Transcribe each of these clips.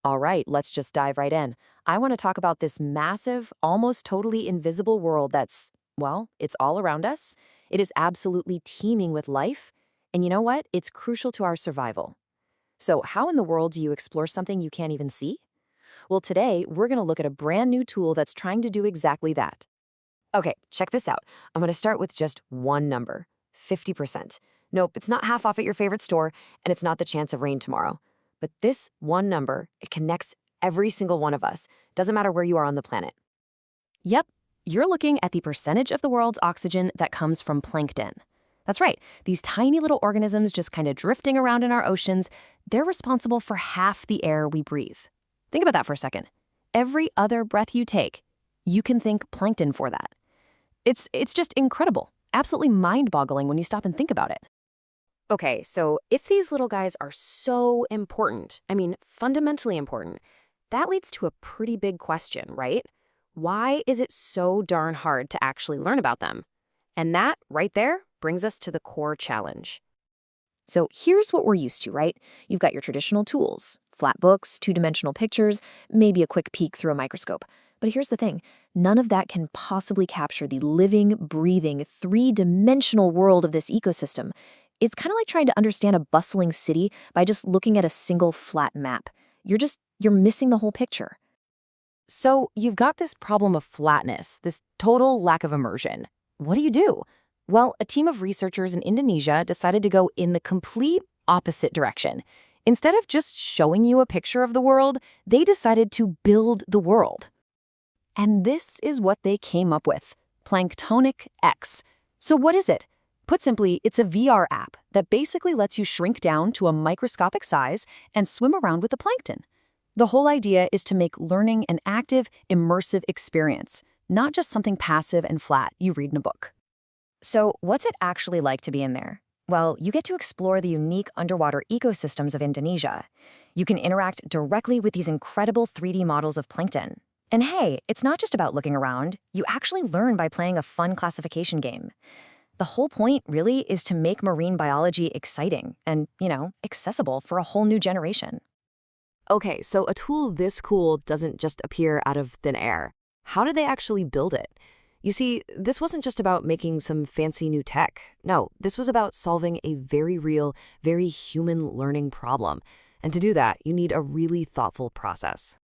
All right, let's just dive right in. I want to talk about this massive, almost totally invisible world well, it's all around us. It is absolutely teeming with life. And you know what? It's crucial to our survival. So, how in the world do you explore something you can't even see? Well, today, we're going to look at a brand new tool that's trying to do exactly that. Okay, check this out. I'm going to start with just one number, 50%. Nope, it's not half off at your favorite store, and it's not the chance of rain tomorrow. But this one number, it connects every single one of us. Doesn't matter where you are on the planet. Yep, you're looking at the percentage of the world's oxygen that comes from plankton. That's right, these tiny little organisms just kind of drifting around in our oceans, they're responsible for half the air we breathe. Think about that for a second. Every other breath you take, you can thank plankton for that. It's just incredible, absolutely mind-boggling when you stop and think about it. Okay, so if these little guys are so important, I mean, fundamentally important, that leads to a pretty big question, right? Why is it so darn hard to actually learn about them? And that, right there, brings us to the core challenge. So here's what we're used to, right? You've got your traditional tools, flat books, two-dimensional pictures, maybe a quick peek through a microscope. But here's the thing, none of that can possibly capture the living, breathing, three-dimensional world of this ecosystem. It's kind of like trying to understand a bustling city by just looking at a single flat map. You're missing the whole picture. So you've got this problem of flatness, this total lack of immersion. What do? Well, a team of researchers in Indonesia decided to go in the complete opposite direction. Instead of just showing you a picture of the world, they decided to build the world. And this is what they came up with, PlanktonicX. So what is it? Put simply, it's a VR app that basically lets you shrink down to a microscopic size and swim around with the plankton. The whole idea is to make learning an active, immersive experience, not just something passive and flat you read in a book. So what's it actually like to be in there? Well, you get to explore the unique underwater ecosystems of Indonesia. You can interact directly with these incredible 3D models of plankton. And hey, it's not just about looking around. You actually learn by playing a fun classification game. The whole point, really, is to make marine biology exciting and, accessible for a whole new generation. Okay, so a tool this cool doesn't just appear out of thin air. How did they actually build it? You see, this wasn't just about making some fancy new tech. No, this was about solving a very real, very human learning problem. And to do that, you need a really thoughtful process.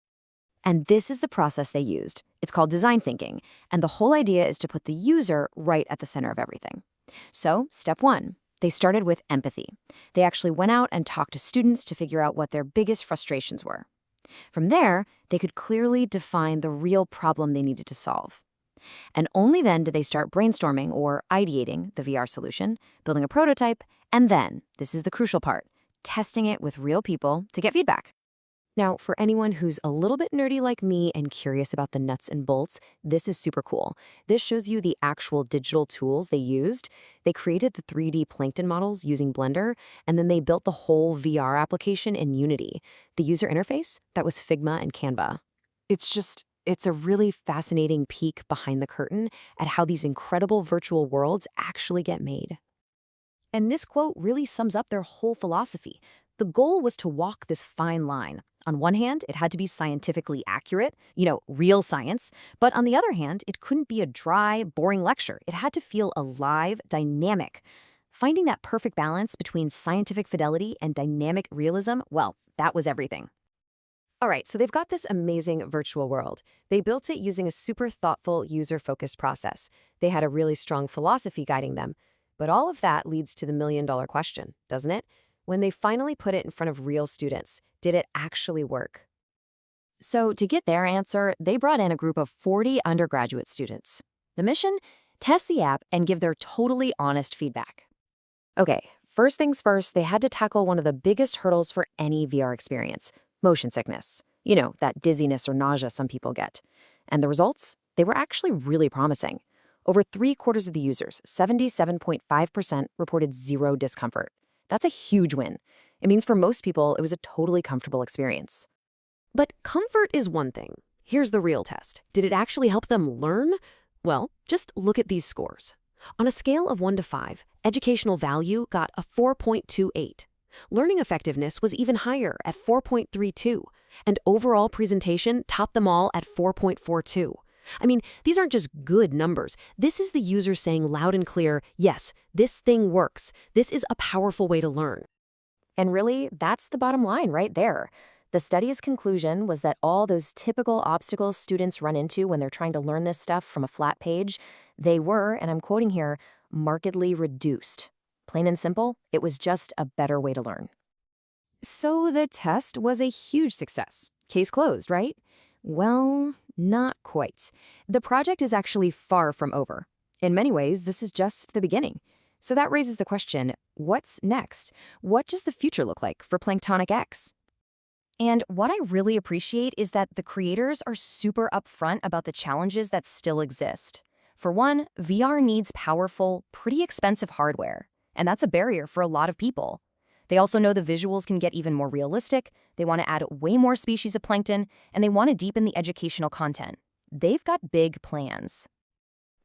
And this is the process they used. It's called design thinking, and the whole idea is to put the user right at the center of everything. So, step one, they started with empathy. They actually went out and talked to students to figure out what their biggest frustrations were. From there, they could clearly define the real problem they needed to solve. And only then did they start brainstorming or ideating the VR solution, building a prototype, and then, this is the crucial part, testing it with real people to get feedback. Now, for anyone who's a little bit nerdy like me and curious about the nuts and bolts, this is super cool. This shows you the actual digital tools they used. They created the 3D plankton models using Blender, and then they built the whole VR application in Unity. The user interface, that was Figma and Canva. It's a really fascinating peek behind the curtain at how these incredible virtual worlds actually get made. And this quote really sums up their whole philosophy. The goal was to walk this fine line. On one hand, it had to be scientifically accurate, real science. But on the other hand, it couldn't be a dry, boring lecture. It had to feel alive, dynamic. Finding that perfect balance between scientific fidelity and dynamic realism, well, that was everything. All right, so they've got this amazing virtual world. They built it using a super thoughtful, user-focused process. They had a really strong philosophy guiding them. But all of that leads to the million-dollar question, doesn't it? When they finally put it in front of real students, did it actually work? So to get their answer, they brought in a group of 40 undergraduate students. The mission? Test the app and give their totally honest feedback. Okay, first things first, they had to tackle one of the biggest hurdles for any VR experience, motion sickness. That dizziness or nausea some people get. And the results? They were actually really promising. Over 3/4 of the users, 77.5%, reported zero discomfort. That's a huge win. It means for most people, it was a totally comfortable experience. But comfort is one thing. Here's the real test. Did it actually help them learn? Well, just look at these scores. On a scale of 1 to 5, educational value got a 4.28. Learning effectiveness was even higher at 4.32, and overall presentation topped them all at 4.42. I mean, these aren't just good numbers. This is the user saying loud and clear, yes, this thing works. This is a powerful way to learn. And really, that's the bottom line right there. The study's conclusion was that all those typical obstacles students run into when they're trying to learn this stuff from a flat page, they were, and I'm quoting here, markedly reduced. Plain and simple, it was just a better way to learn. So the test was a huge success. Case closed, right? Well, not quite. The project is actually far from over. In many ways, this is just the beginning. So that raises the question, what's next? What does the future look like for PlanktonicX? And what I really appreciate is that the creators are super upfront about the challenges that still exist. For one, VR needs powerful, pretty expensive hardware, and that's a barrier for a lot of people. They also know the visuals can get even more realistic, they want to add way more species of plankton, and they want to deepen the educational content. They've got big plans.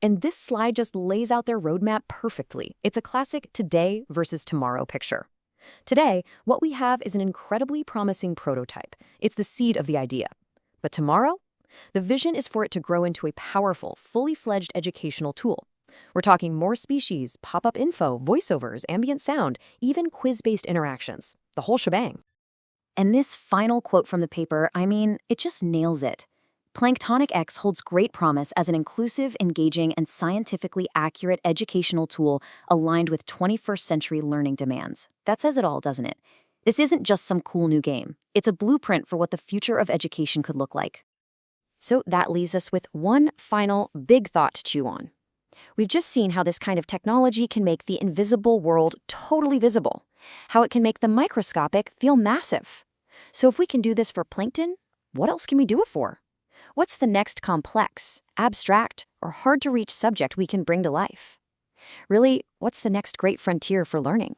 And this slide just lays out their roadmap perfectly. It's a classic today versus tomorrow picture. Today, what we have is an incredibly promising prototype. It's the seed of the idea. But tomorrow, the vision is for it to grow into a powerful, fully fledged educational tool. We're talking more species, pop-up info, voiceovers, ambient sound, even quiz-based interactions. The whole shebang. And this final quote from the paper, I mean, it just nails it. PlanktonicX holds great promise as an inclusive, engaging, and scientifically accurate educational tool aligned with 21st century learning demands. That says it all, doesn't it? This isn't just some cool new game. It's a blueprint for what the future of education could look like. So that leaves us with one final big thought to chew on. We've just seen how this kind of technology can make the invisible world totally visible, how it can make the microscopic feel massive. So if we can do this for plankton, what else can we do it for? What's the next complex, abstract, or hard-to-reach subject we can bring to life? Really, what's the next great frontier for learning?